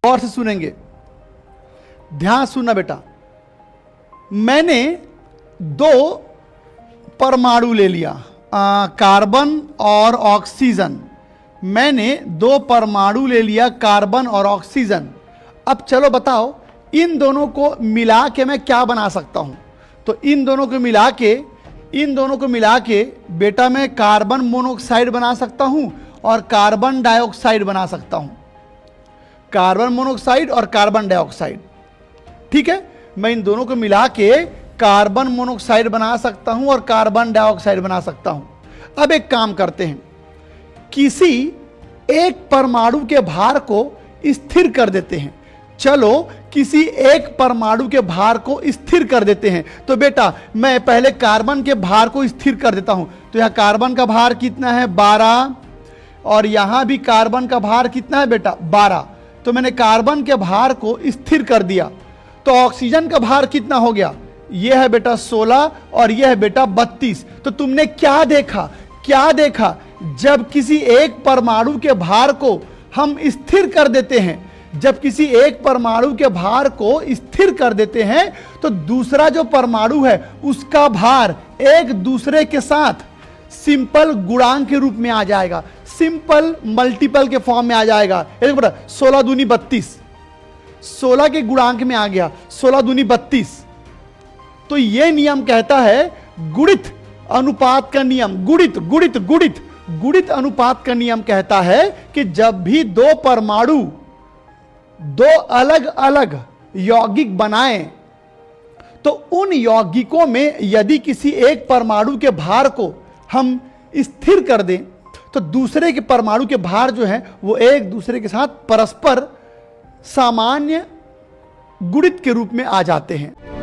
गौर से सुनेंगे, ध्यान सुनना बेटा। मैंने दो परमाणु ले लिया, कार्बन और ऑक्सीजन। मैंने दो परमाणु ले लिया, कार्बन और ऑक्सीजन। अब चलो बताओ इन दोनों को मिला के मैं क्या बना सकता हूं। तो इन दोनों को मिला के बेटा मैं कार्बन मोनोऑक्साइड बना सकता हूं और कार्बन डाइऑक्साइड बना सकता हूं। कार्बन मोनोऑक्साइड और कार्बन डाइऑक्साइड, ठीक है। मैं इन दोनों को मिला के कार्बन मोनोऑक्साइड बना सकता हूं और कार्बन डाइऑक्साइड बना सकता हूं। अब एक काम करते हैं, किसी एक परमाणु के भार को स्थिर कर देते हैं। चलो किसी एक परमाणु के भार को स्थिर कर देते हैं। तो बेटा मैं पहले कार्बन के भार को स्थिर कर देता हूं। तो यहां कार्बन का भार कितना है 12, और यहां भी कार्बन का भार कितना है बेटा 12। तो मैंने कार्बन के भार को स्थिर कर दिया। तो ऑक्सीजन का भार कितना हो गया, यह है बेटा 16 और यह है बेटा 32। तो तुमने क्या देखा, जब किसी एक परमाणु के भार को हम स्थिर कर देते हैं, जब किसी एक परमाणु के भार को स्थिर कर देते हैं तो दूसरा जो परमाणु है उसका भार एक दूसरे के साथ सिंपल गुणांक के रूप में आ जाएगा, सिंपल मल्टीपल के फॉर्म में आ जाएगा। 16 दूनी 32, 16 के गुणांक में आ गया, 16 दूनी 32। तो यह नियम कहता है गुणित अनुपात का नियम, गुणित अनुपात का नियम कहता है कि जब भी दो परमाणु दो अलग अलग यौगिक बनाएं तो उन यौगिकों में यदि किसी एक परमाणु के भार को हम स्थिर कर दें तो दूसरे के परमाणु के भार जो हैं वो एक दूसरे के साथ परस्पर सामान्य गुणित के रूप में आ जाते हैं।